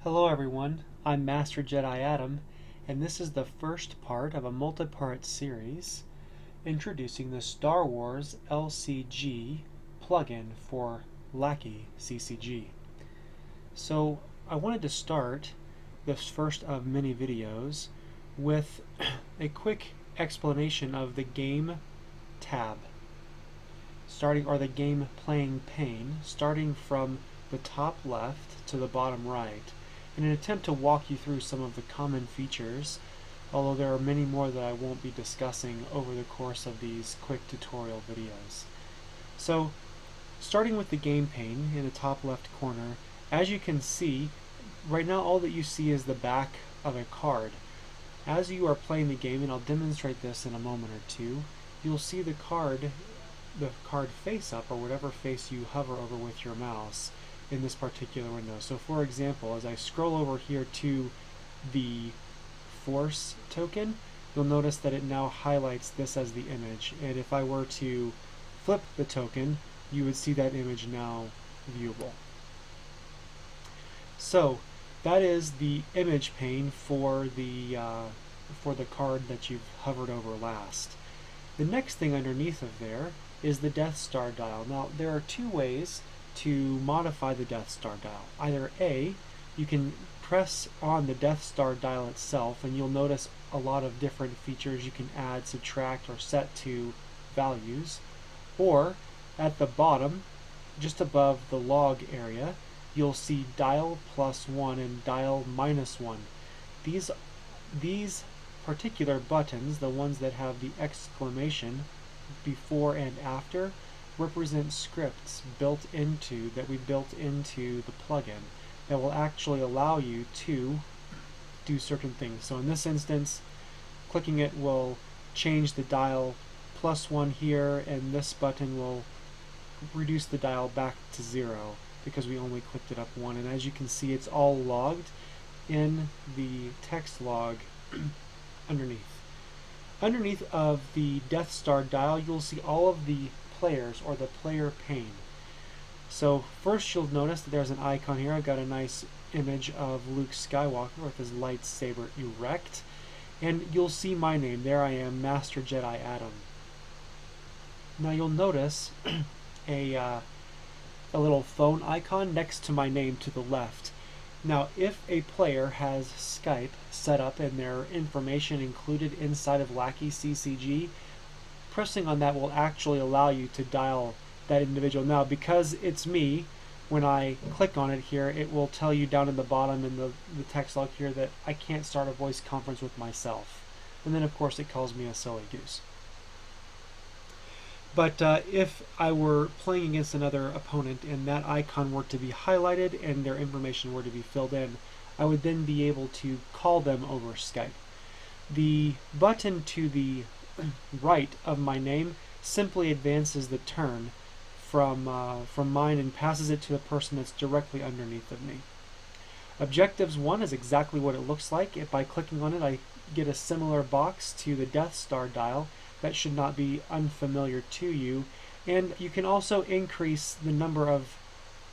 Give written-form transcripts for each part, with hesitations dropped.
Hello everyone, I'm Master Jedi Adam, and this is the first part of a multi-part series introducing the Star Wars LCG plugin for LackeyCCG. So I wanted to start this first of many videos with a quick explanation of the game tab, or the game playing pane, starting from the top left to the bottom right, in an attempt to walk you through some of the common features, although there are many more that I won't be discussing over the course of these quick tutorial videos. So, starting with the game pane in the top left corner, as you can see, right now all that you see is the back of a card. As you are playing the game, and I'll demonstrate this in a moment or two, you'll see the card face up, or whatever face you hover over with your mouse in this particular window. So for example, as I scroll over here to the Force token, you'll notice that it now highlights this as the image, and if I were to flip the token, you would see that image now viewable. So that is the image pane for the card that you've hovered over last. The next thing underneath of there is the Death Star dial. Now there are two ways to modify the Death Star dial. Either A, you can press on the Death Star dial itself, and you'll notice a lot of different features you can add, subtract, or set to values. Or at the bottom, just above the log area, you'll see dial +1 and dial -1. These particular buttons, the ones that have the exclamation before and after, represent scripts that we built into the plugin that will actually allow you to do certain things. So in this instance, clicking it will change the dial +1 here, and this button will reduce the dial back to 0 because we only clicked it up 1. And as you can see, it's all logged in the text log underneath. Underneath of the Death Star dial, you'll see all of the players, or the player pane. So first you'll notice that there's an icon here. I've got a nice image of Luke Skywalker with his lightsaber erect, and you'll see my name. There I am, Master Jedi Adam. Now you'll notice a little phone icon next to my name to the left. Now if a player has Skype set up and their information included inside of LackeyCCG, pressing on that will actually allow you to dial that individual. Now because it's me, when I click on it here, it will tell you down in the bottom in the text log here that I can't start a voice conference with myself. And then of course it calls me a silly goose. But if I were playing against another opponent and that icon were to be highlighted and their information were to be filled in, I would then be able to call them over Skype. The button to the right of my name simply advances the turn from mine and passes it to the person that's directly underneath of me. Objectives 1 is exactly what it looks like. If by clicking on it I get a similar box to the Death Star dial, that should not be unfamiliar to you. And you can also increase the number of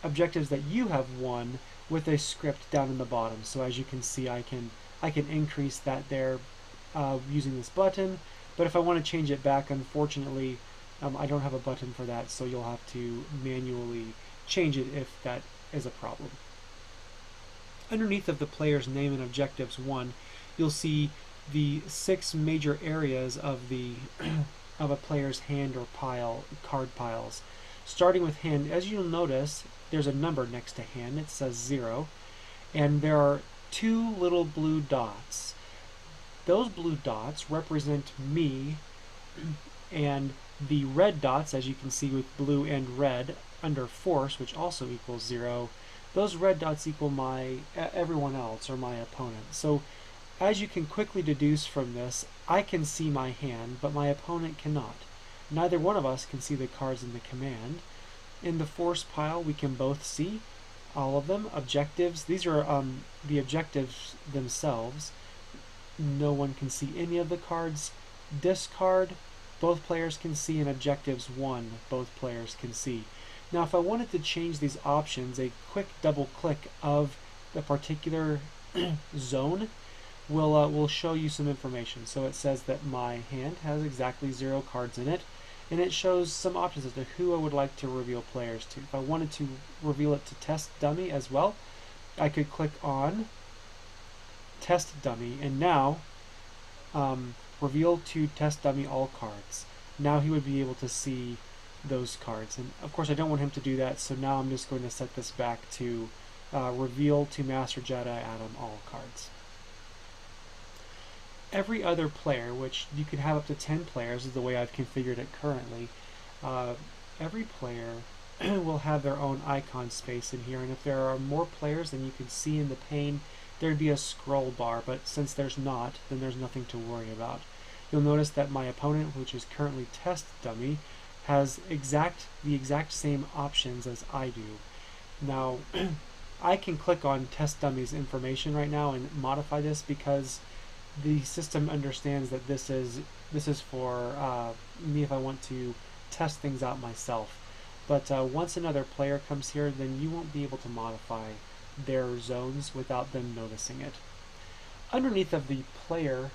objectives that you have won with a script down in the bottom. So as you can see, I can increase that there using this button. But if I want to change it back, unfortunately, I don't have a button for that, so you'll have to manually change it if that is a problem. Underneath of the player's name in Objectives 1, you'll see the 6 major areas of a player's hand or card piles. Starting with hand, as you'll notice, there's a number next to hand. It says 0, and there are 2 little blue dots. Those blue dots represent me, and the red dots, as you can see with blue and red, under Force, which also equals 0, those red dots equal everyone else, or my opponent. So as you can quickly deduce from this, I can see my hand, but my opponent cannot. Neither one of us can see the cards in the command. In the Force pile, we can both see all of them. Objectives, these are the objectives themselves. No one can see any of the cards. Discard, both players can see, and Objectives 1, both players can see. Now if I wanted to change these options, a quick double click of a particular zone will show you some information. So it says that my hand has exactly 0 cards in it, and it shows some options as to who I would like to reveal players to. If I wanted to reveal it to test dummy as well, I could click on test dummy, and now reveal to test dummy all cards. Now he would be able to see those cards, and of course I don't want him to do that, so now I'm just going to set this back to reveal to Master Jedi Adam all cards. Every other player, which you can have up to 10 players is the way I've configured it currently, every player will have their own icon space in here, and if there are more players than you can see in the pane, there'd be a scroll bar, but since there's not, then there's nothing to worry about. You'll notice that my opponent, which is currently test dummy, has the exact same options as I do. Now, I can click on test dummy's information right now and modify this because the system understands that this is for me if I want to test things out myself. But once another player comes here, then you won't be able to modify their zones without them noticing it. Underneath of the player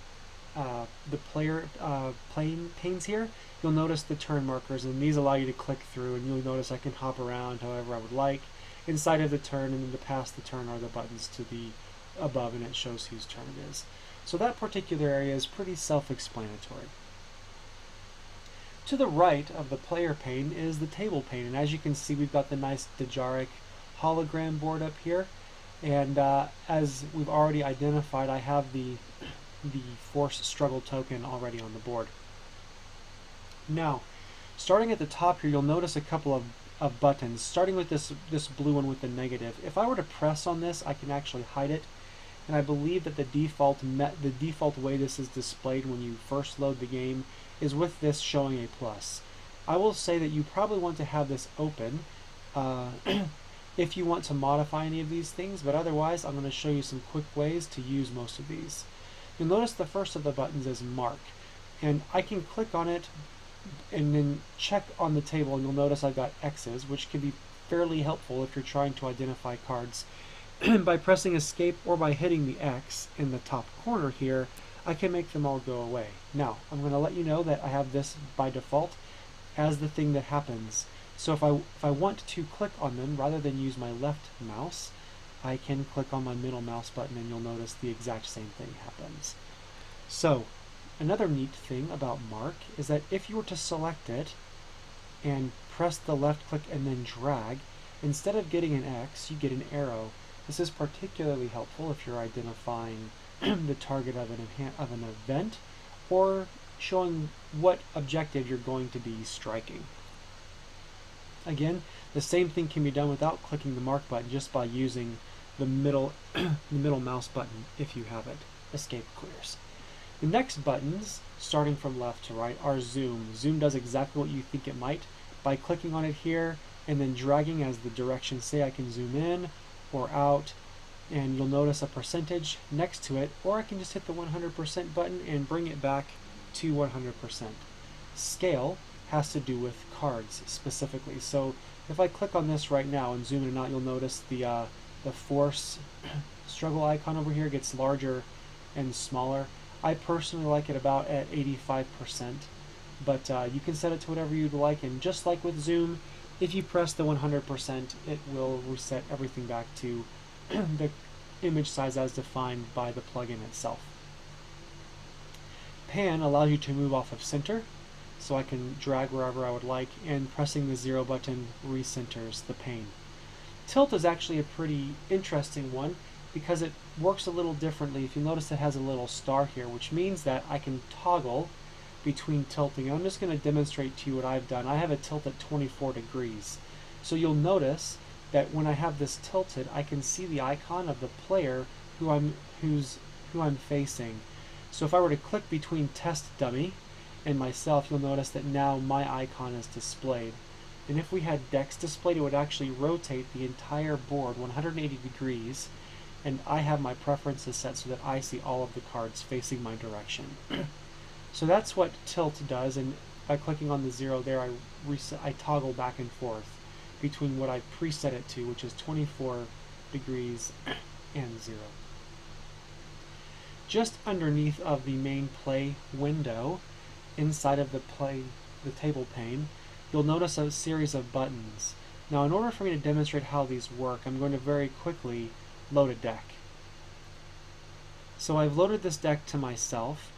panes here, you'll notice the turn markers, and these allow you to click through, and you'll notice I can hop around however I would like inside of the turn, and then to pass the turn are the buttons to the above, and it shows whose turn it is. So that particular area is pretty self-explanatory. To the right of the player pane is the table pane, and as you can see, we've got the nice Dejaric hologram board up here, and as we've already identified, I have the Force Struggle token already on the board. Now, starting at the top here, you'll notice a couple of buttons, starting with this blue one with the negative. If I were to press on this, I can actually hide it, and I believe that the default way this is displayed when you first load the game is with this showing a plus. I will say that you probably want to have this open if you want to modify any of these things, but otherwise I'm going to show you some quick ways to use most of these. You'll notice the first of the buttons is mark, and I can click on it and then check on the table, and you'll notice I've got X's, which can be fairly helpful if you're trying to identify cards. By pressing escape or by hitting the X in the top corner here, I can make them all go away. Now, I'm going to let you know that I have this by default as the thing that happens. So if I want to click on them, rather than use my left mouse, I can click on my middle mouse button, and you'll notice the exact same thing happens. So, another neat thing about mark is that if you were to select it and press the left click and then drag, instead of getting an X, you get an arrow. This is particularly helpful if you're identifying the target of an event or showing what objective you're going to be striking. Again, the same thing can be done without clicking the mark button, just by using the middle mouse button if you have it. Escape clears. The next buttons, starting from left to right, are zoom. Zoom does exactly what you think it might. By clicking on it here and then dragging as the directions say, I can zoom in or out, and you'll notice a percentage next to it, or I can just hit the 100% button and bring it back to 100%. Scale has to do with cards specifically. So if I click on this right now and zoom in and out, you'll notice the Force Struggle icon over here gets larger and smaller. I personally like it about at 85%, but you can set it to whatever you'd like, and just like with zoom, if you press the 100%, it will reset everything back to the image size as defined by the plugin itself. Pan allows you to move off of center, so I can drag wherever I would like, and pressing the 0 button recenters the pane. Tilt is actually a pretty interesting one because it works a little differently. If you notice, it has a little star here, which means that I can toggle between tilting. I'm just going to demonstrate to you what I've done. I have a tilt at 24 degrees. So you'll notice that when I have this tilted, I can see the icon of the player who I'm facing. So if I were to click between test dummy and myself, you'll notice that now my icon is displayed. And if we had Dex displayed, it would actually rotate the entire board 180 degrees, and I have my preferences set so that I see all of the cards facing my direction. So that's what tilt does, and by clicking on the 0 there, I toggle back and forth between what I preset it to, which is 24 degrees, and 0. Just underneath of the main play window, inside of the table pane, you'll notice a series of buttons. Now, in order for me to demonstrate how these work, I'm going to very quickly load a deck. So I've loaded this deck to myself,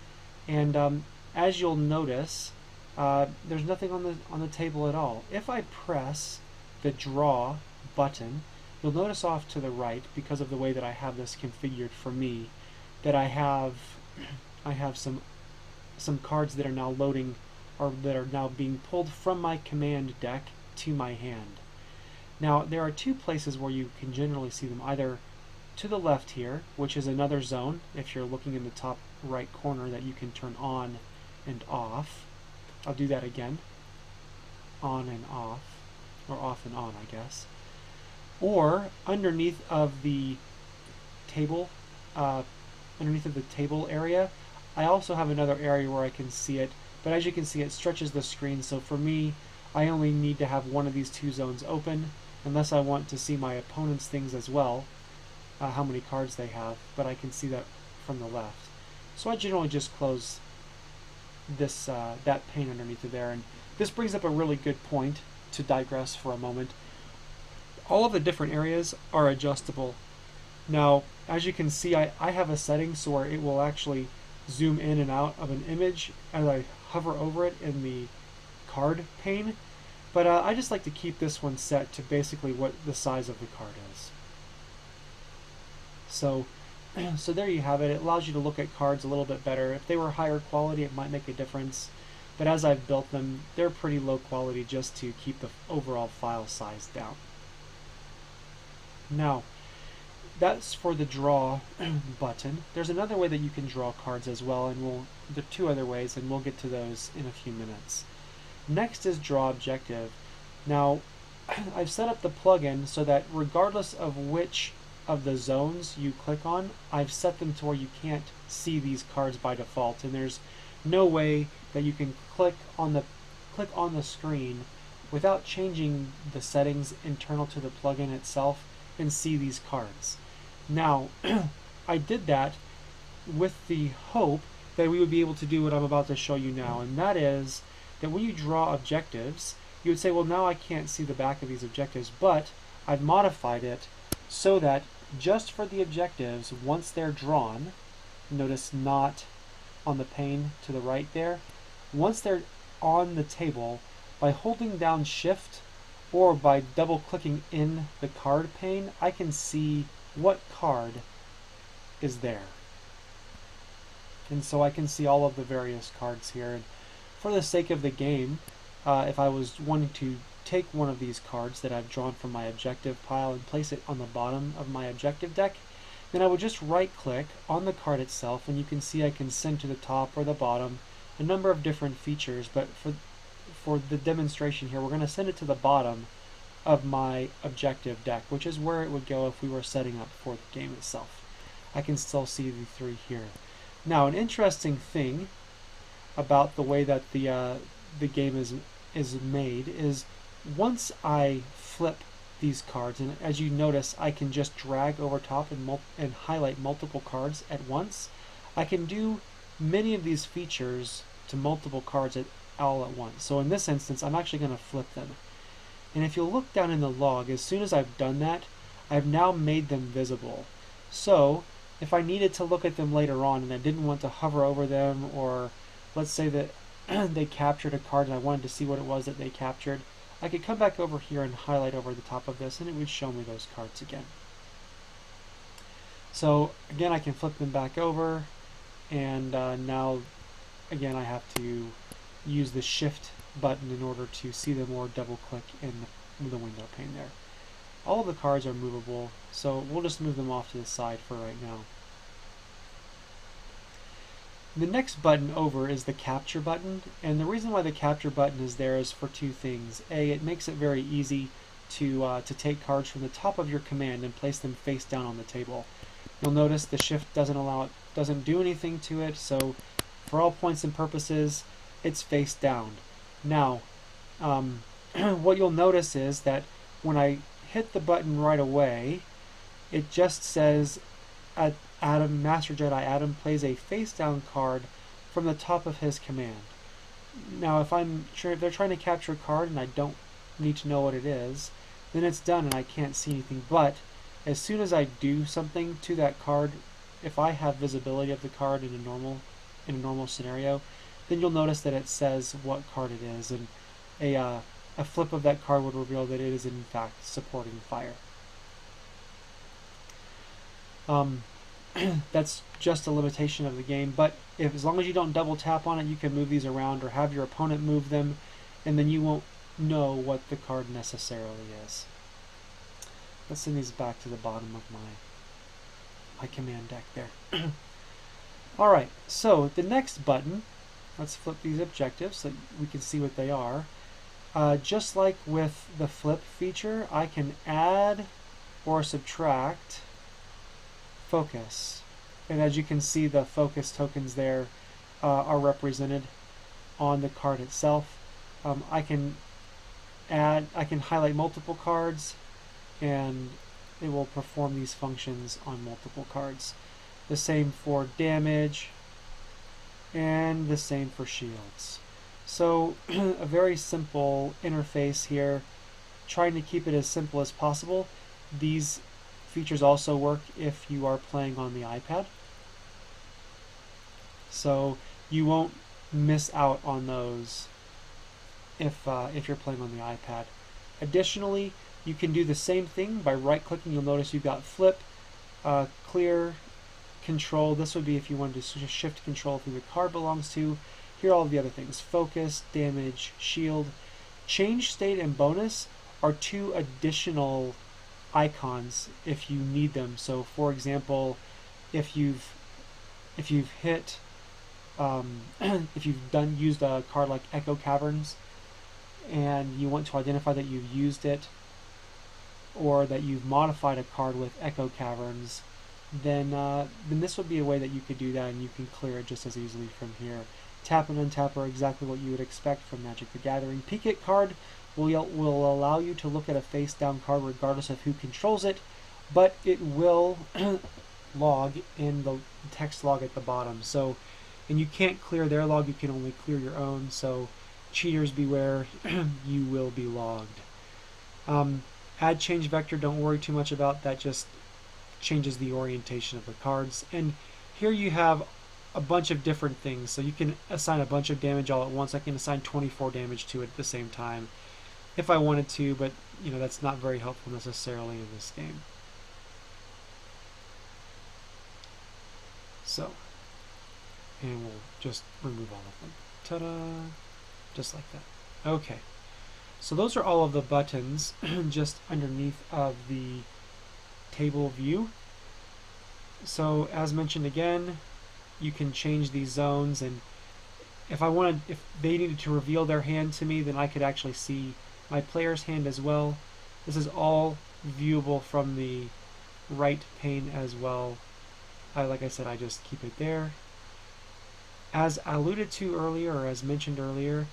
and as you'll notice, there's nothing on the table at all. If I press the draw button, you'll notice off to the right, because of the way that I have this configured for me, that I have some cards that are now loading, or that are now being pulled from my command deck to my hand. Now, there are two places where you can generally see them, either to the left here, which is another zone, if you're looking in the top right corner, that you can turn on and off. I'll do that again. On and off, or off and on, I guess. Or underneath of the table, area, I also have another area where I can see it, but as you can see, it stretches the screen, so for me, I only need to have one of these two zones open, unless I want to see my opponent's things as well, how many cards they have, but I can see that from the left. So I generally just close this that pane underneath of there, and this brings up a really good point to digress for a moment. All of the different areas are adjustable. Now, as you can see, I have a setting so where it will actually zoom in and out of an image as I hover over it in the card pane, but I just like to keep this one set to basically what the size of the card is. So there you have it. It allows you to look at cards a little bit better. If they were higher quality, it might make a difference, but as I've built them, they're pretty low quality just to keep the overall file size down. Now, that's for the draw button. There's another way that you can draw cards as well, and there are two other ways, and we'll get to those in a few minutes. Next is draw objective. Now, I've set up the plugin so that regardless of which of the zones you click on, I've set them to where you can't see these cards by default, and there's no way that you can click on the screen without changing the settings internal to the plugin itself and see these cards. Now, I did that with the hope that we would be able to do what I'm about to show you now, and that is that when you draw objectives, you would say, well, now I can't see the back of these objectives, but I've modified it so that just for the objectives, once they're drawn, notice not on the pane to the right there, once they're on the table, by holding down Shift or by double clicking in the card pane, I can see what card is there. And so I can see all of the various cards here. And for the sake of the game, if I was wanting to take one of these cards that I've drawn from my objective pile and place it on the bottom of my objective deck, then I would just right click on the card itself, and you can see I can send to the top or the bottom a number of different features, but for the demonstration here, we're going to send it to the bottom of my objective deck, which is where it would go if we were setting up for the game itself. I can still see the three here. Now, an interesting thing about the way that the game is made is once I flip these cards, and as you notice, I can just drag over top and highlight multiple cards at once. I can do many of these features to multiple cards all at once. So in this instance, I'm actually going to flip them. And if you'll look down in the log, as soon as I've done that, I've now made them visible. So if I needed to look at them later on and I didn't want to hover over them, or let's say that they captured a card and I wanted to see what it was that they captured, I could come back over here and highlight over the top of this, and it would show me those cards again. So again, I can flip them back over, and now again I have to use the Shift button in order to see them, or double click in the window pane there. All of the cards are movable, so we'll just move them off to the side for right now. The next button over is the capture button, and the reason why the capture button is there is for two things. A, it makes it very easy to take cards from the top of your command and place them face down on the table. You'll notice the Shift doesn't do anything to it, so for all points and purposes, it's face down. Now, what you'll notice is that when I hit the button right away, it just says Master Jedi Adam plays a face down card from the top of his command. Now, if they're trying to capture a card and I don't need to know what it is, then it's done and I can't see anything. But as soon as I do something to that card, if I have visibility of the card in a normal scenario, then you'll notice that it says what card it is, and a flip of that card would reveal that it is in fact supporting fire. That's just a limitation of the game, but as long as you don't double tap on it, you can move these around or have your opponent move them, and then you won't know what the card necessarily is. Let's send these back to the bottom of my command deck there. Alright, so the next button, let's flip these objectives so we can see what they are. Just like with the flip feature, I can add or subtract focus. And as you can see, the focus tokens there are represented on the card itself. I can highlight multiple cards, and it will perform these functions on multiple cards. The same for damage, and the same for shields. So a very simple interface here, trying to keep it as simple as possible. These features also work if you are playing on the iPad, so you won't miss out on those if you're playing on the iPad. Additionally, you can do the same thing by right-clicking. You'll notice you've got flip, clear, control. This would be if you wanted to shift control who the card belongs to. Here are all the other things: focus, damage, shield. Change state and bonus are two additional icons if you need them. So for example, if you've hit if you've used a card like Echo Caverns and you want to identify that you've used it, or that you've modified a card with Echo Caverns, then this would be a way that you could do that, and you can clear it just as easily from here. Tap and untap are exactly what you would expect from Magic the Gathering. Peek It card will allow you to look at a face down card regardless of who controls it, but it will log in the text log at the bottom. So, and you can't clear their log, you can only clear your own, so cheaters beware, you will be logged. Add change vector, don't worry too much about that, just changes the orientation of the cards. And here you have a bunch of different things, so you can assign a bunch of damage all at once. I can assign 24 damage to it at the same time if I wanted to, but that's not very helpful necessarily in this game. So, and we'll just remove all of them. Ta-da! Just like that. Okay. So those are all of the buttons just underneath of the table view. So as mentioned again, you can change these zones, and if they needed to reveal their hand to me, then I could actually see my player's hand as well. This is all viewable from the right pane as well. Like I said, I just keep it there. As alluded to earlier, or as mentioned earlier,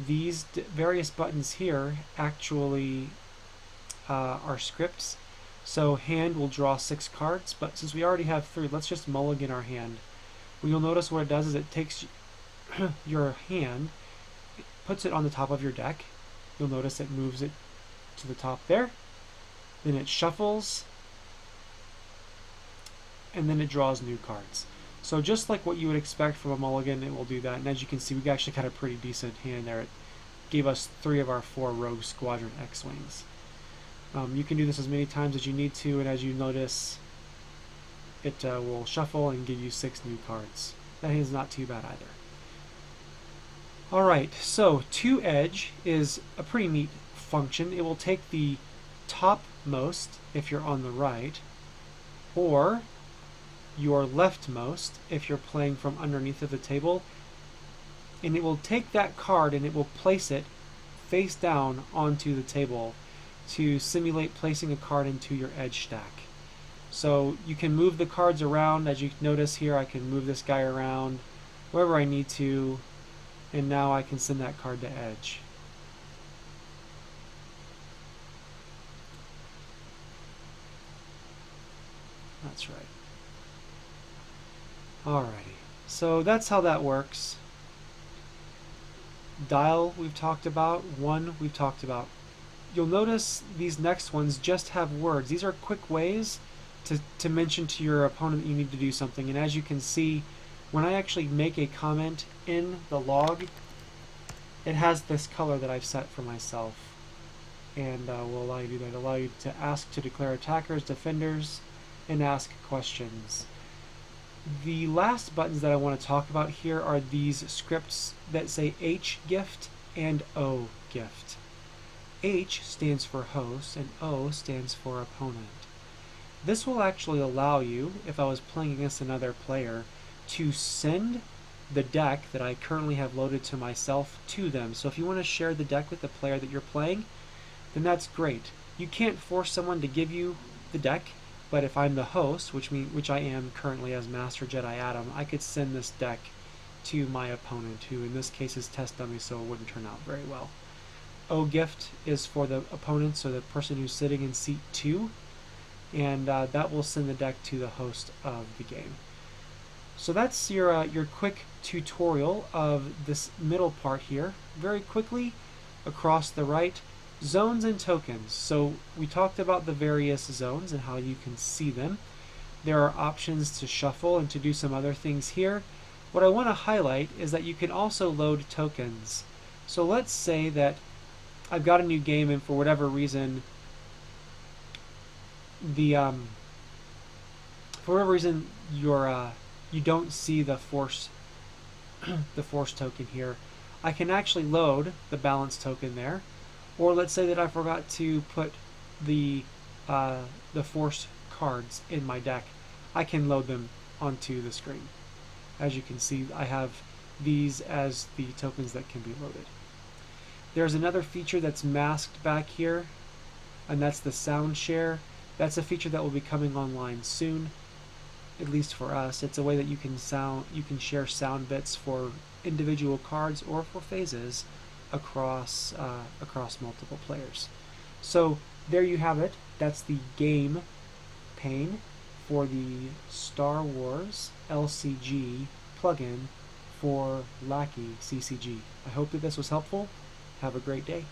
these various buttons here actually are scripts. So hand will draw 6 cards, but since we already have 3, let's just mulligan our hand. Well, you'll notice what it does is it takes your hand, it puts it on the top of your deck. You'll notice it moves it to the top there. Then it shuffles, and then it draws new cards. So just like what you would expect from a mulligan, it will do that. And as you can see, we actually got a pretty decent hand there. It gave us 3 of our 4 Rogue Squadron X-Wings. You can do this as many times as you need to, and as you notice, it will shuffle and give you 6 new cards. That is not too bad either. Alright, so to edge is a pretty neat function. It will take the topmost if you're on the right, or your leftmost if you're playing from underneath of the table, and it will take that card and it will place it face down onto the table to simulate placing a card into your edge stack. So you can move the cards around. As you notice here, I can move this guy around wherever I need to, and now I can send that card to edge. That's right. Alrighty. So that's how that works. Dial we've talked about. One we've talked about. You'll notice these next ones just have words. These are quick ways to mention to your opponent that you need to do something. And as you can see, when I actually make a comment in the log, it has this color that I've set for myself. And will allow you to do that. It'll allow you to ask to declare attackers, defenders, and ask questions. The last buttons that I want to talk about here are these scripts that say H gift and O gift. H stands for host and O stands for opponent. This will actually allow you, if I was playing against another player, to send the deck that I currently have loaded to myself to them. So if you want to share the deck with the player that you're playing, then that's great. You can't force someone to give you the deck, but if I'm the host, which I am currently as Master Jedi Adam, I could send this deck to my opponent, who in this case is test dummy, so it wouldn't turn out very well. O gift is for the opponent, so the person who's sitting in seat 2, and that will send the deck to the host of the game. So that's your quick tutorial of this middle part here. Very quickly, across the right, zones and tokens. So we talked about the various zones and how you can see them. There are options to shuffle and to do some other things here. What I want to highlight is that you can also load tokens. So let's say that I've got a new game and for whatever reason you don't see the force token here. I can actually load the balance token there. Or let's say that I forgot to put the force cards in my deck. I can load them onto the screen. As you can see, I have these as the tokens that can be loaded. There's another feature that's masked back here, and that's the sound share. That's a feature that will be coming online soon, at least for us. It's a way that you can share sound bits for individual cards or for phases across multiple players. So there you have it. That's the game pane for the Star Wars LCG plugin for LackeyCCG. I hope that this was helpful. Have a great day.